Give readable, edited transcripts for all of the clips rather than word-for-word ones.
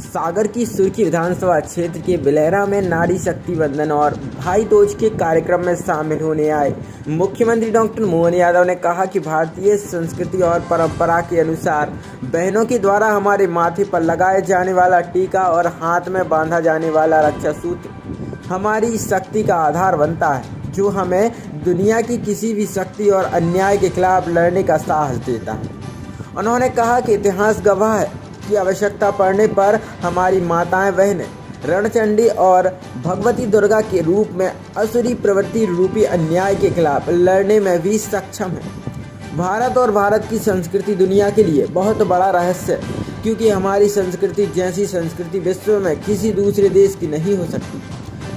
सागर की सुर्खी विधानसभा क्षेत्र के बिलेहरा में नारी शक्ति वंदन और भाई दूज के कार्यक्रम में शामिल होने आए मुख्यमंत्री डॉक्टर मोहन यादव ने कहा कि भारतीय संस्कृति और परंपरा के अनुसार बहनों के द्वारा हमारे माथे पर लगाए जाने वाला टीका और हाथ में बांधा जाने वाला रक्षा सूत्र हमारी शक्ति का आधार बनता है, जो हमें दुनिया की किसी भी शक्ति और अन्याय के खिलाफ लड़ने का साहस देता है। उन्होंने कहा कि इतिहास गवाह है की आवश्यकता पड़ने पर हमारी माताएं बहनें रणचंडी और भगवती दुर्गा के रूप में असुरी प्रवृत्ति रूपी अन्याय के खिलाफ लड़ने में भी सक्षम है। भारत और भारत की संस्कृति दुनिया के लिए बहुत बड़ा रहस्य है, क्योंकि हमारी संस्कृति जैसी संस्कृति विश्व में किसी दूसरे देश की नहीं हो सकती।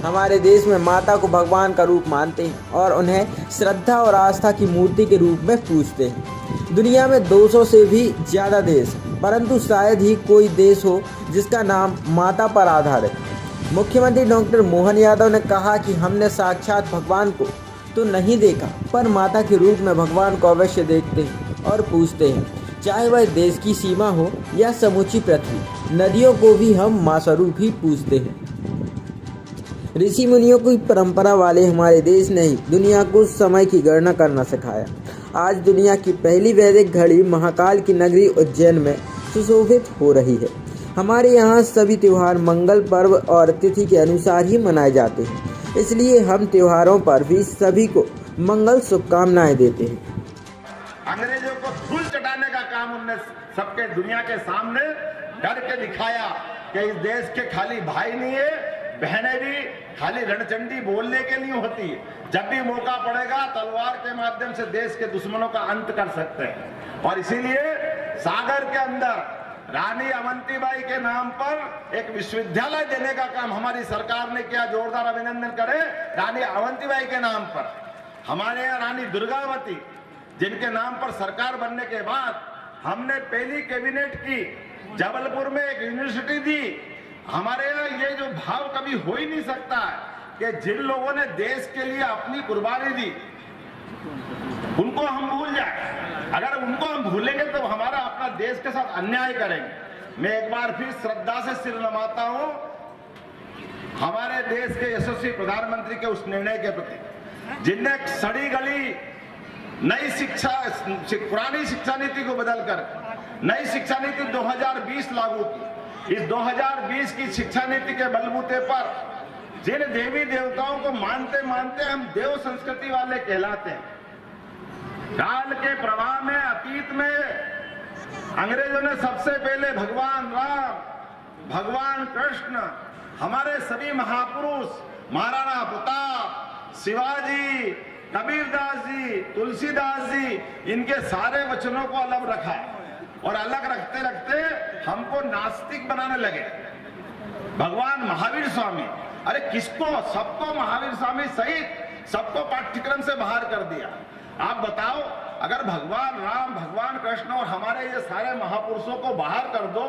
हमारे देश में माता को भगवान का रूप मानते हैं और उन्हें श्रद्धा और आस्था की मूर्ति के रूप में पूजते हैं। दुनिया में 200 से भी ज़्यादा देश, परंतु शायद ही कोई देश हो जिसका नाम माता पर आधारित। मुख्यमंत्री डॉक्टर मोहन यादव ने कहा कि हमने साक्षात भगवान को तो नहीं देखा, पर माता के रूप में भगवान को अवश्य देखते हैं और पूजते हैं, चाहे वह देश की सीमा हो या समूची पृथ्वी। नदियों को भी हम मां स्वरूप ही पूजते हैं। ऋषि मुनियों की परंपरा वाले हमारे देश ने ही दुनिया को समय की गणना करना सिखाया। आज दुनिया की पहली वैदिक घड़ी महाकाल की नगरी उज्जैन में सुशोभित हो रही है। हमारे यहाँ सभी त्योहार मंगल पर्व और तिथि के अनुसार ही मनाए जाते हैं, इसलिए हम त्योहारों पर भी सभी को मंगल शुभकामनाएं देते हैं। अंग्रेजों को धूल चटाने का काम उनने सबके दुनिया के सामने करके दिखाया कि इस देश के खाली भाई नहीं है, बहनें भी खाली रणचंडी बोलने के लिए होती है। जब भी मौका पड़ेगा तलवार के माध्यम से देश के दुश्मनों का अंत कर सकते हैं। और इसीलिए सागर के अंदर रानी अवंतीबाई के नाम पर एक विश्वविद्यालय देने का काम हमारी सरकार ने किया। जोरदार अभिनंदन करें रानी अवंतीबाई के नाम पर। हमारे यहाँ रानी दुर्गावती जिनके नाम पर सरकार बनने के बाद हमने पहली कैबिनेट की जबलपुर में एक यूनिवर्सिटी दी। हमारे यहाँ ये जो भाव कभी हो ही नहीं सकता है कि जिन लोगों ने देश के लिए अपनी कुर्बानी दी उनको हम भूल जाए। अगर उनको हम भूलेंगे तो हमारा अपना देश के साथ अन्याय करेंगे। मैं एक बार फिर श्रद्धा से सिर नमाता हूं हमारे देश के यशस्वी प्रधानमंत्री के उस निर्णय के प्रति, जिनने सड़ी गली नई शिक्षा पुरानी शिक्षा नीति को बदलकर नई शिक्षा नीति 2020 लागू की। इस 2020 की शिक्षा नीति के बलबूते पर जिन देवी देवताओं को मानते मानते हम देव संस्कृति वाले कहलाते हैं, काल के प्रवाह में अतीत में अंग्रेजों ने सबसे पहले भगवान राम, भगवान कृष्ण, हमारे सभी महापुरुष महाराणा प्रताप, शिवाजी, कबीरदास जी, तुलसीदास जी, इनके सारे वचनों को अलग रखा और अलग रखते रखते हमको नास्तिक बनाने लगे। भगवान महावीर स्वामी, अरे किसको, सबको महावीर स्वामी सहित सबको पाठ्यक्रम से बाहर कर दिया। आप बताओ, अगर भगवान राम, भगवान कृष्ण और हमारे ये सारे महापुरुषों को बाहर कर दो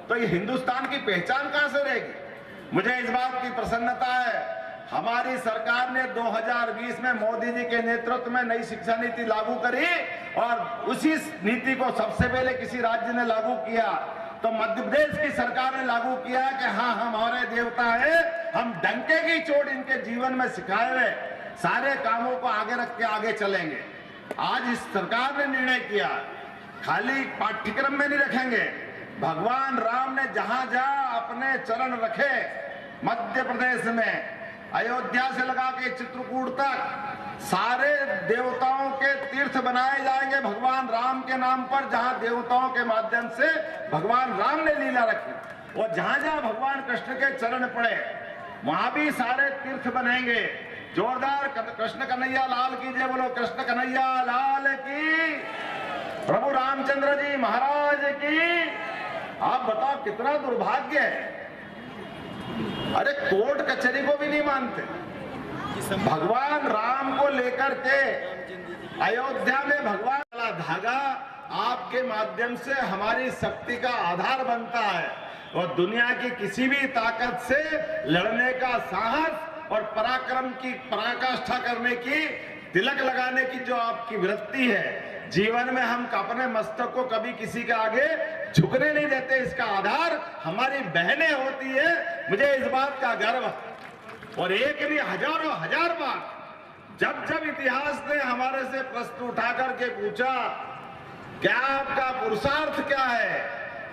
तो ये हिंदुस्तान की पहचान कहां से रहेगी। मुझे इस बात की प्रसन्नता है, हमारी सरकार ने 2020 में मोदी जी के नेतृत्व में नई शिक्षा नीति लागू करी और उसी नीति को सबसे पहले किसी राज्य ने लागू किया तो मध्य प्रदेश की सरकार ने लागू किया कि हाँ हमारे देवता है, हम डंके की चोट इनके जीवन में सिखाए हुए सारे कामों को आगे रख के आगे चलेंगे। आज इस सरकार ने निर्णय किया खाली पाठ्यक्रम में नहीं रखेंगे। भगवान राम ने जहां जहां अपने चरण रखे, मध्य प्रदेश में अयोध्या से लगा के चित्रकूट तक सारे देवताओं के तीर्थ बनाए जाएंगे भगवान राम के नाम पर। जहां देवताओं के माध्यम से भगवान राम ने लीला रखी और जहां जहां भगवान कृष्ण के चरण पड़े वहां भी सारे तीर्थ बनेंगे। जोरदार कृष्ण कन्हैया लाल की जय बोलो, कृष्ण कन्हैया लाल की, प्रभु रामचंद्र जी महाराज की। आप बताओ कितना दुर्भाग्य है, अरे कोर्ट कचहरी को भी नहीं मानते। भगवान राम को लेकर के अयोध्या में भगवान का धागा आपके माध्यम से हमारी शक्ति का आधार बनता है और दुनिया की किसी भी ताकत से लड़ने का साहस और पराक्रम की पराकाष्ठा करने की, तिलक लगाने की जो आपकी वृत्ति है, जीवन में हम अपने मस्तक को कभी किसी के आगे झुकने नहीं देते। इसका आधार हमारी बहनें होती है। मुझे इस बात का गर्व है। और एक नहीं, हजारों हजार बार जब जब इतिहास ने हमारे से प्रश्न उठा करके पूछा क्या आपका पुरुषार्थ क्या है,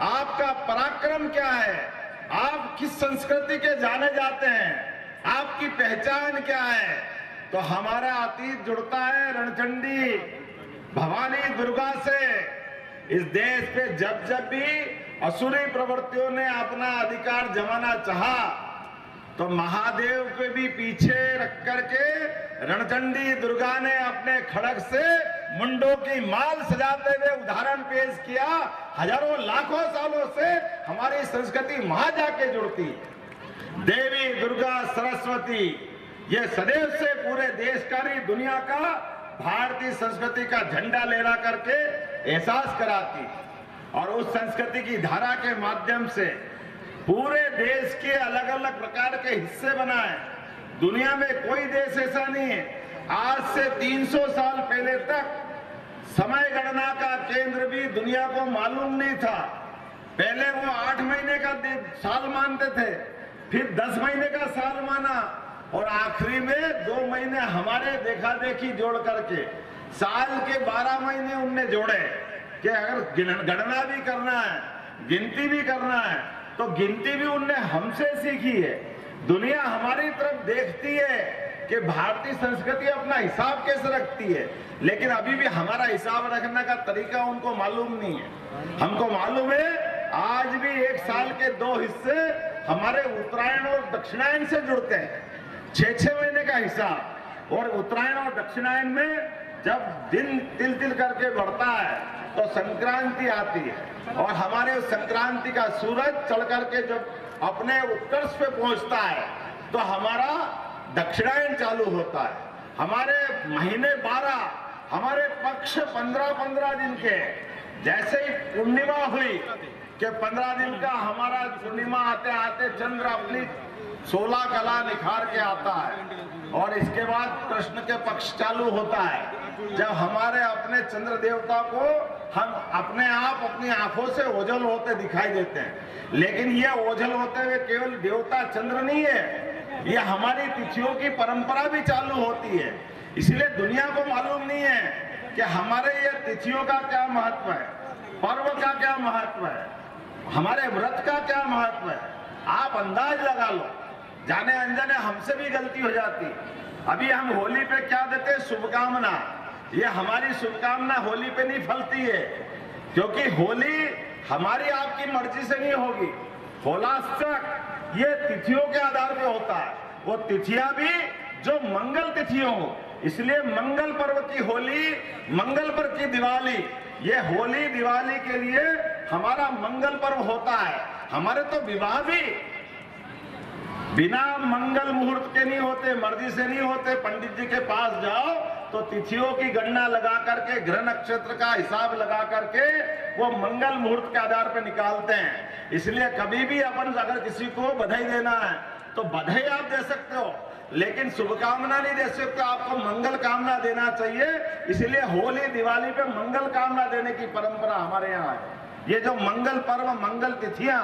आपका पराक्रम क्या है, आप किस संस्कृति के जाने जाते हैं, आपकी पहचान क्या है, तो हमारा अतीत जुड़ता है रणचंडी भवानी दुर्गा से। इस देश पे जब जब भी असुरी प्रवृत्तियों ने अपना अधिकार जमाना चाहा तो महादेव पे भी पीछे रख करके रणचंडी दुर्गा ने अपने खड़ग से मुंडों की माल सजाते हुए उदाहरण पेश किया। हजारों लाखों सालों से हमारी संस्कृति वहां जाके जुड़ती है। देवी दुर्गा सरस्वती ये सदैव से पूरे देश का नहीं दुनिया का भारतीय संस्कृति का झंडा लहरा करके एहसास कराती और उस संस्कृति की धारा के माध्यम से पूरे देश के अलग अलग प्रकार के हिस्से बनाए। दुनिया में कोई देश ऐसा नहीं है। आज से 300 साल पहले तक समय गणना का केंद्र भी दुनिया को मालूम नहीं था। पहले वो 8 महीने का साल मानते थे, फिर 10 महीने का साल माना और आखिरी में 2 महीने हमारे देखा देखी जोड़ करके साल के 12 महीने उनने जोड़े कि अगर गणना भी करना है, गिनती भी करना है तो गिनती भी उनने हमसे सीखी है। दुनिया हमारी तरफ देखती है कि भारतीय संस्कृति अपना हिसाब कैसे रखती है, लेकिन अभी भी हमारा हिसाब रखने का तरीका उनको मालूम नहीं है। हमको मालूम है आज भी एक साल के 2 हिस्से हमारे उत्तरायण और दक्षिणायन से जुड़ते हैं। 6-6 महीने का हिसाब और उत्तरायण और दक्षिणायन में जब दिन तिल तिल करके बढ़ता है तो संक्रांति आती है और हमारे उस संक्रांति का सूरज चढ़ करके जब अपने उत्कर्ष पे पहुंचता है तो हमारा दक्षिणायन चालू होता है। हमारे महीने 12, हमारे पक्ष 15-15 दिन के। जैसे ही पूर्णिमा हुई कि 15 दिन का हमारा पूर्णिमा आते आते चंद्र अपनी 16 कला निखार के आता है और इसके बाद कृष्ण के पक्ष चालू होता है जब हमारे अपने चंद्र देवता को हम अपने आप अपनी आंखों से ओझल होते दिखाई देते हैं। लेकिन ये ओझल होते हुए केवल देवता चंद्र नहीं है, ये हमारी तिथियों की परंपरा भी चालू होती है। इसलिए दुनिया को मालूम नहीं है कि हमारे ये तिथियों का क्या महत्व है, पर्व का क्या महत्व है, हमारे व्रत का क्या महत्व है। आप अंदाज लगा लो, जाने अनजाने हमसे भी गलती हो जाती। अभी हम होली पे क्या देते, शुभकामना। ये हमारी शुभकामना होली पे नहीं फलती है, क्योंकि होली हमारी आपकी मर्जी से नहीं होगी। होलाष्टक ये तिथियों के आधार पे होता है, वो तिथियां भी जो मंगल तिथियों हो। इसलिए मंगल पर्व की होली, मंगल पर्व की दिवाली, ये होली दिवाली के लिए हमारा मंगल पर्व होता है। हमारे तो विवाह भी बिना मंगल मुहूर्त के नहीं होते, मर्जी से नहीं होते। पंडित जी के पास जाओ तो तिथियों की गणना लगा करके, ग्रह नक्षत्र का हिसाब लगा करके वो मंगल मुहूर्त के आधार पर निकालते हैं। इसलिए कभी भी अपन अगर किसी को बधाई देना है तो बधाई आप दे सकते हो, लेकिन शुभकामना नहीं दे सकते। आपको मंगल कामना देना चाहिए। इसलिए होली दिवाली पे मंगल कामना देने की परंपरा हमारे यहाँ है। ये जो मंगल पर्व, मंगल तिथियां,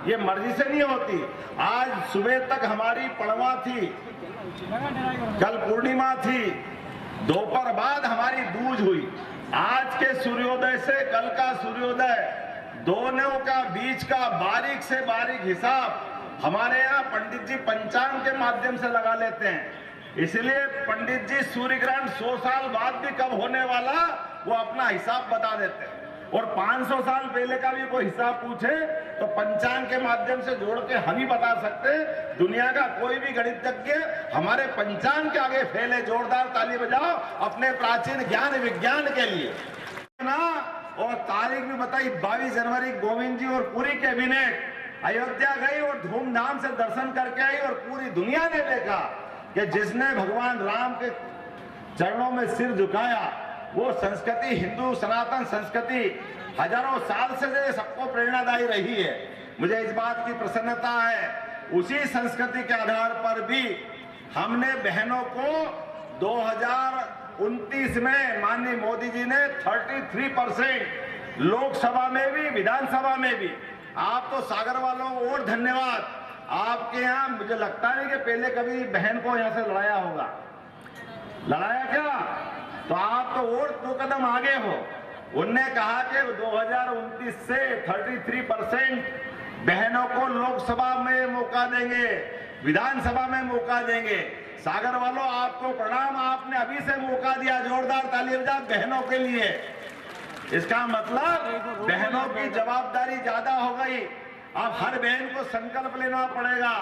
ये मर्जी से नहीं होती। आज सुबह तक हमारी पड़वा थी, कल पूर्णिमा थी, दोपहर बाद हमारी दूज हुई। आज के सूर्योदय से कल का सूर्योदय, दोनों का बीच का बारीक से बारीक हिसाब हमारे यहाँ पंडित जी पंचांग के माध्यम से लगा लेते हैं। इसलिए पंडित जी सूर्य ग्रहण 100 साल बाद भी कब होने वाला वो अपना हिसाब बता देते हैं। और 500 साल पहले का भी कोई हिसाब पूछे तो पंचांग के माध्यम से जोड़ के हम ही बता सकते। दुनिया का कोई भी गणितज्ञ हमारे पंचांग के आगे फैले। जोरदार ताली बजाओ अपने प्राचीन ज्ञान विज्ञान के लिए ना। और तारीख भी बताई, 22 जनवरी गोविंद जी और पूरी कैबिनेट अयोध्या गई और धूमधाम से दर्शन करके आई। और पूरी दुनिया ने देखा कि जिसने भगवान राम के चरणों में सिर झुकाया वो संस्कृति, हिंदू सनातन संस्कृति हजारों साल से सबको प्रेरणादायी रही है। मुझे इस बात की प्रसन्नता है, उसी संस्कृति के आधार पर भी हमने बहनों को 2029 में माननीय मोदी जी ने 33% लोकसभा में भी विधानसभा में भी। आप तो सागर वालों को और धन्यवाद, आपके यहाँ मुझे लगता नहीं कि पहले कभी बहन को यहाँ से लड़ाया होगा, लड़ाया क्या? तो आप तो और 2 कदम आगे हो। उनने कहा कि 2029 से 33% बहनों को लोकसभा में मौका देंगे, विधानसभा में मौका देंगे। सागर वालों आपको प्रणाम, आपने अभी से मौका दिया, जोरदार ताली बजा बहनों के लिए। इसका मतलब बहनों की जवाबदारी ज्यादा हो गई। अब हर बहन को संकल्प लेना पड़ेगा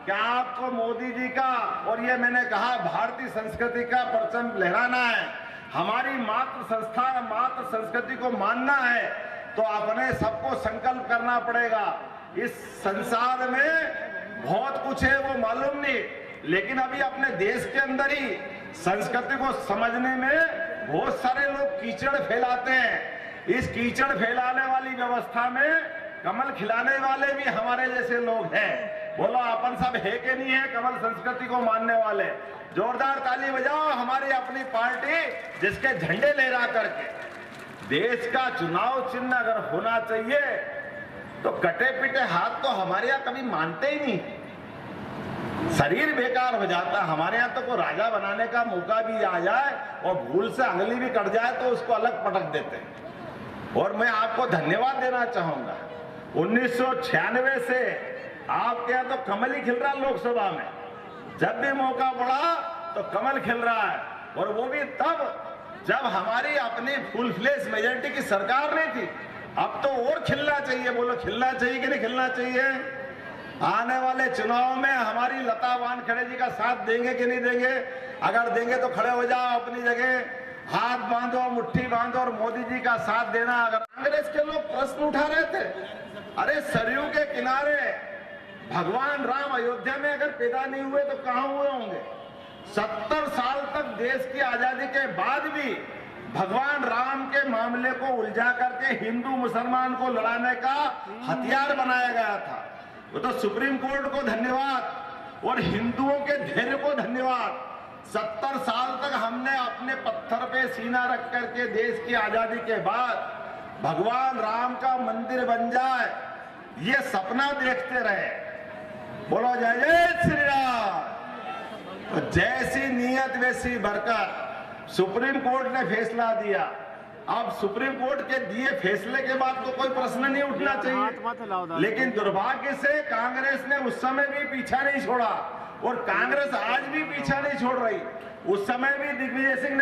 कि आपको मोदी जी का और ये मैंने कहा भारतीय संस्कृति का परचम लहराना है, हमारी मातृ संस्था मातृ संस्कृति को मानना है, तो अपने सबको संकल्प करना पड़ेगा। इस संसार में बहुत कुछ है वो मालूम नहीं, लेकिन अभी अपने देश के अंदर ही संस्कृति को समझने में बहुत सारे लोग कीचड़ फैलाते हैं। इस कीचड़ फैलाने वाली व्यवस्था में कमल खिलाने वाले भी हमारे जैसे लोग हैं। बोलो अपन सब है कि नहीं है कमल संस्कृति को मानने वाले? जोरदार ताली बजाओ हमारी अपनी पार्टी जिसके झंडे लहरा करके। देश का चुनाव चिन्ह अगर होना चाहिए तो कटे पिटे हाथ तो हमारे यहाँ कभी मानते ही नहीं, शरीर बेकार हो जाता। हमारे यहाँ तो कोई राजा बनाने का मौका भी आ जाए और भूल से अंगली भी कट जाए तो उसको अलग पटक देते हैं। और मैं आपको धन्यवाद देना चाहूंगा, 1996 से आपके यहाँ तो कमल ही खिल रहा लोकसभा में, जब भी मौका पड़ा तो कमल खिल रहा है। और वो भी तब जब हमारी अपनी फुल फ्लेश मेजॉरिटी की सरकार नहीं थी। अब तो और खिलना चाहिए। बोलो खिलना चाहिए कि नहीं खिलना चाहिए? आने वाले चुनाव में हमारी लता वानखेड़े जी का साथ देंगे कि नहीं देंगे? अगर देंगे तो खड़े हो जाओ अपनी जगह, हाथ बांधो, मुट्ठी बांधो और मोदी जी का साथ देना। अगर कांग्रेस के लोग प्रश्न उठा रहे थे, अरे सरयू के किनारे भगवान राम अयोध्या में अगर पैदा नहीं हुए तो कहां हुए होंगे? 70 साल तक देश की आजादी के बाद भी भगवान राम के मामले को उलझा करके हिंदू मुसलमान को लड़ाने का हथियार बनाया गया था। वो तो सुप्रीम कोर्ट को धन्यवाद और हिंदुओं के धैर्य को धन्यवाद। 70 साल तक हमने अपने पत्थर पे सीना रख करके देश की आजादी के बाद भगवान राम का मंदिर बन जाए ये सपना देखते रहे। बोलो जय जय श्री राम। तो जैसी नीयत वैसी बरकत। सुप्रीम कोर्ट ने फैसला दिया, अब सुप्रीम कोर्ट के दिए फैसले के बाद तो कोई प्रश्न नहीं उठना चाहिए। लेकिन दुर्भाग्य से कांग्रेस ने उस समय भी पीछा नहीं छोड़ा और कांग्रेस आज भी पीछा नहीं छोड़ रही। उस समय भी दिग्विजय सिंह ने